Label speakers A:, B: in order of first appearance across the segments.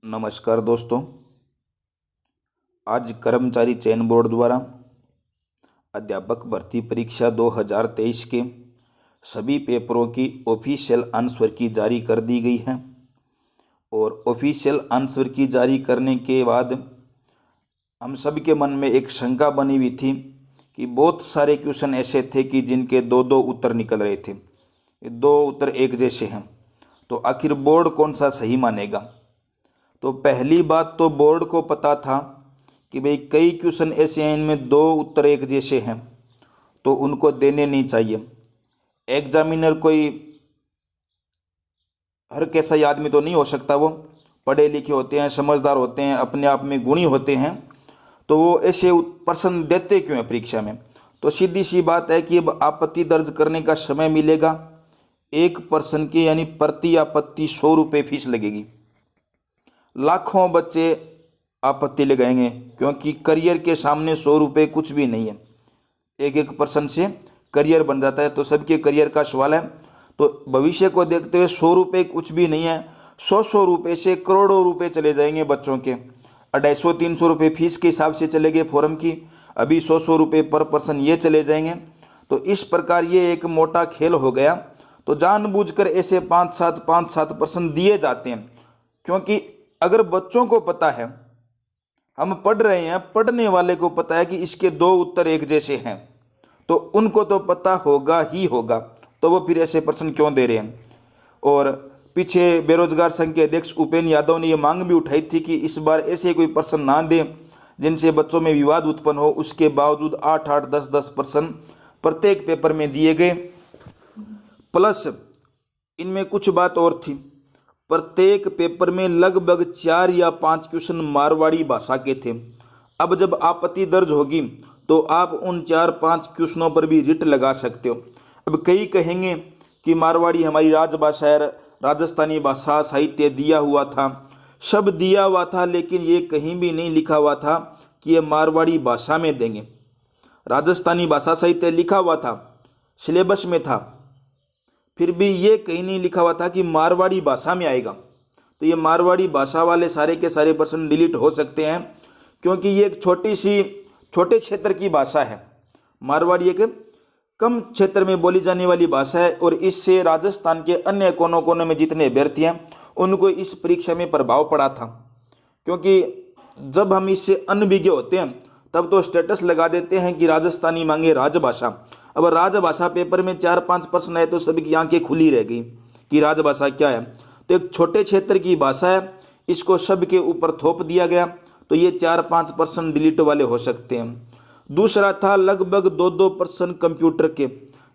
A: नमस्कार दोस्तों। आज कर्मचारी चयन बोर्ड द्वारा अध्यापक भर्ती परीक्षा 2023 के सभी पेपरों की ऑफिशियल आंसर की जारी कर दी गई है। और ऑफिशियल आंसर की जारी करने के बाद हम सब के मन में एक शंका बनी हुई थी कि बहुत सारे क्वेश्चन ऐसे थे कि जिनके दो दो उत्तर निकल रहे थे, ये दो उत्तर एक जैसे हैं, तो आखिर बोर्ड कौन सा सही मानेगा। तो पहली बात तो बोर्ड को पता था कि भाई कई क्वेश्चन ऐसे हैं इनमें दो उत्तर एक जैसे हैं, तो उनको देने नहीं चाहिए। एग्जामिनर कोई हर कैसा ही आदमी तो नहीं हो सकता, वो पढ़े लिखे होते हैं, समझदार होते हैं, अपने आप में गुणी होते हैं, तो वो ऐसे प्रश्न देते क्यों हैं परीक्षा में। तो सीधी सी बात है कि अब आपत्ति दर्ज करने का समय मिलेगा। एक प्रश्न की यानी प्रति आपत्ति 100 रुपये फीस लगेगी। लाखों बच्चे आपत्ति लगाएंगे क्योंकि करियर के सामने 100 रुपये कुछ भी नहीं है। एक एक पर्सन से करियर बन जाता है, तो सबके करियर का सवाल है। तो भविष्य को देखते हुए 100 रुपये कुछ भी नहीं है। 100 रुपये से करोड़ों रुपए चले जाएंगे बच्चों के। 250-300 रुपये फीस के हिसाब से चलेंगे फॉर्म की, अभी 100 रुपये पर पर्सन ये चले जाएंगे। तो इस प्रकार ये एक मोटा खेल हो गया। तो जानबूझकर ऐसे 5-7 पर्सन दिए जाते हैं, क्योंकि अगर बच्चों को पता है, हम पढ़ रहे हैं, पढ़ने वाले को पता है कि इसके दो उत्तर एक जैसे हैं, तो उनको तो पता होगा ही होगा, तो वो फिर ऐसे प्रश्न क्यों दे रहे हैं। और पीछे बेरोजगार संघ के अध्यक्ष उपेंद्र यादव ने ये मांग भी उठाई थी कि इस बार ऐसे कोई प्रश्न ना दें जिनसे बच्चों में विवाद उत्पन्न हो। उसके बावजूद 8-8, 10-10 प्रश्न प्रत्येक पेपर में दिए गए। प्लस इनमें कुछ बात और थी, प्रत्येक पेपर में लगभग 4 या 5 क्वेश्चन मारवाड़ी भाषा के थे। अब जब आपत्ति दर्ज होगी तो आप उन 4-5 क्वेश्चनों पर भी रिट लगा सकते हो। अब कई कहेंगे कि मारवाड़ी हमारी राजभाषा है, राजस्थानी भाषा साहित्य दिया हुआ था, सब दिया हुआ था, लेकिन ये कहीं भी नहीं लिखा हुआ था कि ये मारवाड़ी भाषा में देंगे। राजस्थानी भाषा साहित्य लिखा हुआ था, सिलेबस में था, फिर भी ये कहीं नहीं लिखा हुआ था कि मारवाड़ी भाषा में आएगा। तो ये मारवाड़ी भाषा वाले सारे के सारे प्रश्न डिलीट हो सकते हैं, क्योंकि ये एक छोटे क्षेत्र की भाषा है। मारवाड़ी एक कम क्षेत्र में बोली जाने वाली भाषा है, और इससे राजस्थान के अन्य कोनों कोनों में जितने अभ्यर्थी हैं उनको इस परीक्षा में प्रभाव पड़ा था। क्योंकि जब हम इससे अनभिज्ञ होते हैं तब तो स्टेटस लगा देते हैं कि राजस्थानी मांगे राजभाषा। अब राजभाषा पेपर में 4-5 प्रश्न है तो सभी की आंखें खुली रह गई कि राजभाषा क्या है। तो एक छोटे क्षेत्र की भाषा है, इसको सब के ऊपर थोप दिया गया, तो ये 4-5 प्रश्न डिलीट वाले हो सकते हैं। दूसरा था लगभग 2-2 प्रश्न कंप्यूटर के,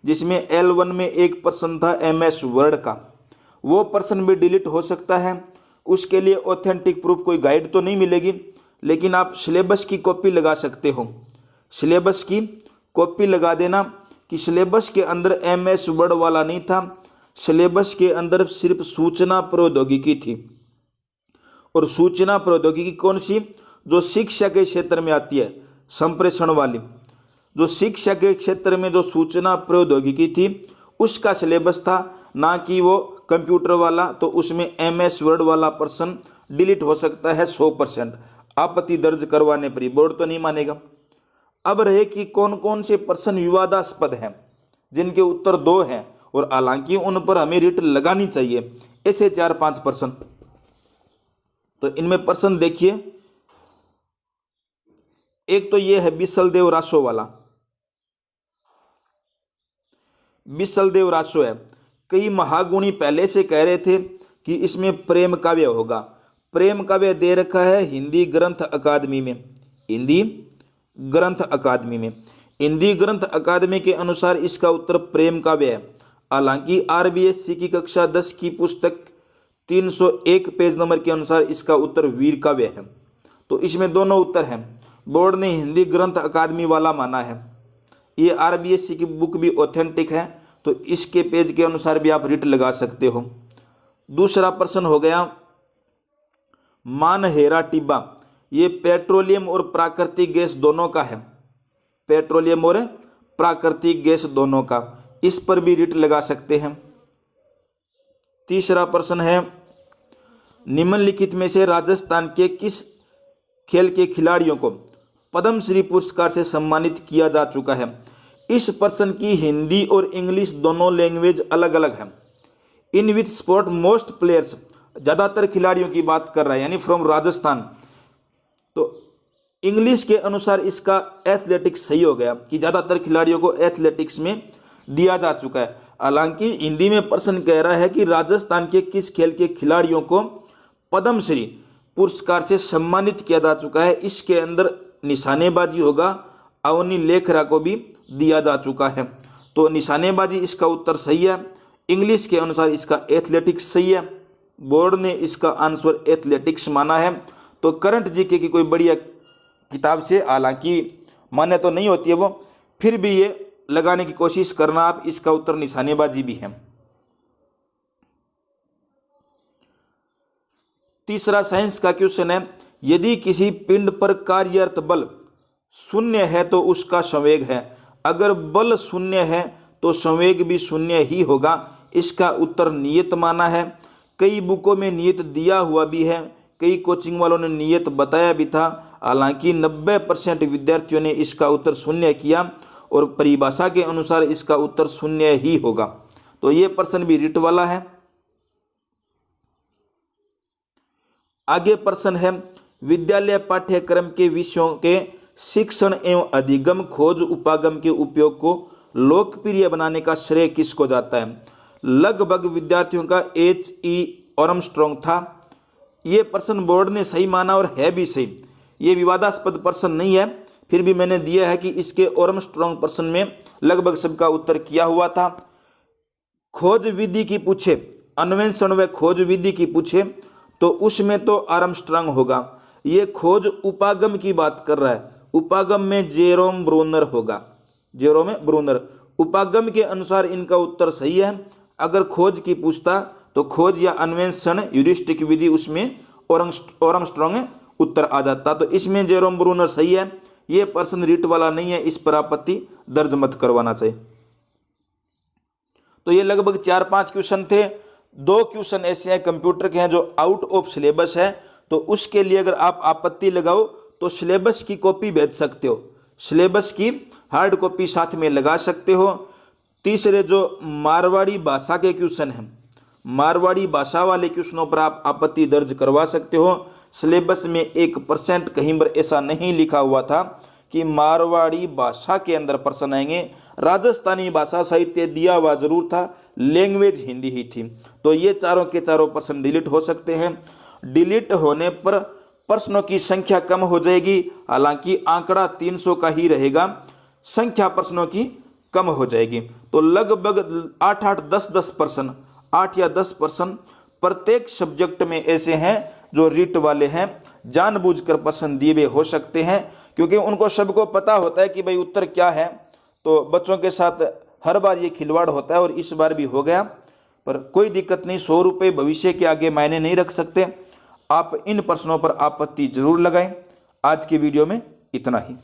A: जिसमें L1 में एक प्रश्न था MS वर्ड का, वो प्रश्न भी डिलीट हो सकता है। उसके लिए ऑथेंटिक प्रूफ कोई गाइड तो नहीं मिलेगी, लेकिन आप सिलेबस की कॉपी लगा सकते हो। सिलेबस की कॉपी लगा देना कि सिलेबस के अंदर MS वर्ड वाला नहीं था, सिलेबस के अंदर सिर्फ सूचना प्रौद्योगिकी थी। और सूचना प्रौद्योगिकी कौन सी? जो शिक्षा के क्षेत्र में आती है, संप्रेषण वाली। जो शिक्षा के क्षेत्र में जो सूचना प्रौद्योगिकी थी उसका सिलेबस था, ना कि वो कंप्यूटर वाला। तो उसमें MS वर्ड वाला प्रश्न डिलीट हो सकता है 100%। आपत्ति दर्ज करवाने पर ही बोर्ड तो नहीं मानेगा। अब रहे कि कौन कौन से प्रश्न विवादास्पद हैं, जिनके उत्तर 2 हैं और हालांकि उन पर हमें रिट लगानी चाहिए, ऐसे 4-5 प्रश्न। तो इनमें प्रश्न देखिए, एक तो ये है बिसलदेव रासो वाला। बिसलदेव रासो है, कई महागुणी पहले से कह रहे थे कि इसमें प्रेम काव्य होगा। प्रेम काव्य दे रखा है हिंदी ग्रंथ अकादमी में। हिंदी ग्रंथ अकादमी के अनुसार इसका उत्तर प्रेम काव्य है। हालांकि RBSC की कक्षा 10 की पुस्तक 301 पेज नंबर के अनुसार इसका उत्तर वीर काव्य है। तो इसमें दोनों उत्तर हैं। बोर्ड ने हिंदी ग्रंथ अकादमी वाला माना है। ये RBSC की बुक भी ऑथेंटिक है, तो इसके पेज के अनुसार भी आप रिट लगा सकते हो। दूसरा प्रश्न हो गया मानहेरा टिब्बा। ये पेट्रोलियम और प्राकृतिक गैस दोनों का है, पेट्रोलियम और प्राकृतिक गैस दोनों का, इस पर भी रिट लगा सकते हैं। तीसरा प्रश्न है निम्नलिखित में से राजस्थान के किस खेल के खिलाड़ियों को पद्मश्री पुरस्कार से सम्मानित किया जा चुका है? इस प्रश्न की हिंदी और इंग्लिश दोनों लैंग्वेज अलग अलग है। इन विच स्पोर्ट मोस्ट प्लेयर्स, ज़्यादातर खिलाड़ियों की बात कर रहा है, यानी फ्रॉम राजस्थान। तो इंग्लिश के अनुसार इसका एथलेटिक्स सही हो गया कि ज़्यादातर खिलाड़ियों को एथलेटिक्स में दिया जा चुका है। हालांकि हिंदी में प्रश्न कह रहा है कि राजस्थान के किस खेल के खिलाड़ियों को पद्मश्री पुरस्कार से सम्मानित किया जा चुका है। इसके अंदर निशानेबाजी होगा, अवनी लेखरा को भी दिया जा चुका है। तो निशानेबाजी इसका उत्तर सही है। इंग्लिश के अनुसार इसका एथलेटिक्स सही है। बोर्ड ने इसका आंसर एथलेटिक्स माना है। तो करंट जीके की कोई बढ़िया किताब से, हालांकि मान्य तो नहीं होती है वो, फिर भी ये लगाने की कोशिश करना आप। इसका उत्तर निशानेबाजी भी है। तीसरा साइंस का क्वेश्चन है, यदि किसी पिंड पर कार्यरत बल शून्य है तो उसका संवेग है। अगर बल शून्य है तो संवेग भी शून्य ही होगा। इसका उत्तर नियत माना है। कई बुकों में नियत दिया हुआ भी है, कई कोचिंग वालों ने नियत बताया भी था। हालांकि 90% विद्यार्थियों ने इसका उत्तर शून्य किया और परिभाषा के अनुसार इसका उत्तर शून्य ही होगा। तो ये प्रश्न भी रिट वाला है। आगे प्रश्न है, विद्यालय पाठ्यक्रम के विषयों के शिक्षण एवं अधिगम खोज उपागम के उपयोग को लोकप्रिय बनाने का श्रेय किसको जाता है? लगभग विद्यार्थियों का H.E. आर्मस्ट्रांग था। ये प्रश्न बोर्ड ने सही माना और है भी सही। ये विवादास्पद प्रश्न नहीं है, फिर भी मैंने दिया है कि इसके आर्मस्ट्रांग प्रश्न में लगभग सबका उत्तर किया हुआ था। खोज विधि की पूछे, अन्वेषण व खोज विधि की पूछे तो उसमें तो आर्मस्ट्रांग होगा। ये खोज उपागम की बात कर रहा है, उपागम में जेरोम ब्रूनर होगा, जेरोम ब्रूनर। उपागम के अनुसार इनका उत्तर सही है। अगर खोज की पूछता तो खोज या अन्वेषण ह्यूरिस्टिक विधि, उसमें आर्मस्ट्रांग उत्तर आ जाता। तो इसमें जेरोम ब्रूनर सही है। ये प्रश्न रिट वाला नहीं है, इस पर आपत्ति दर्ज मत करवाना चाहिए। तो ये लगभग 4-5 क्वेश्चन थे। 2 क्वेश्चन ऐसे हैं कंप्यूटर के हैं जो आउट ऑफ सिलेबस है, तो उसके लिए अगर आप आपत्ति लगाओ तो सिलेबस की कॉपी भेज सकते हो, सिलेबस की हार्ड कॉपी साथ में लगा सकते हो। तीसरे जो मारवाड़ी भाषा के क्वेश्चन हैं, मारवाड़ी भाषा वाले क्वेश्चनों पर आप आपत्ति दर्ज करवा सकते हो। सिलेबस में 1% कहीं पर ऐसा नहीं लिखा हुआ था कि मारवाड़ी भाषा के अंदर प्रश्न आएंगे। राजस्थानी भाषा साहित्य दिया हुआ जरूर था, लैंग्वेज हिंदी ही थी। तो ये चारों के चारों प्रश्न डिलीट हो सकते हैं। डिलीट होने पर प्रश्नों की संख्या कम हो जाएगी, हालांकि आंकड़ा 300 का ही रहेगा, संख्या प्रश्नों की कम हो जाएगी। तो लगभग 8-10 प्रश्न, 8 या 10 प्रश्न प्रत्येक सब्जेक्ट में ऐसे हैं जो रिट वाले हैं, जानबूझकर प्रश्न दिए हुए हो सकते हैं, क्योंकि उनको सबको पता होता है कि भाई उत्तर क्या है। तो बच्चों के साथ हर बार ये खिलवाड़ होता है और इस बार भी हो गया, पर कोई दिक्कत नहीं। 100 रुपये भविष्य के आगे मायने नहीं रख सकते। आप इन प्रश्नों पर आपत्ति जरूर लगाएं। आज की वीडियो में इतना ही।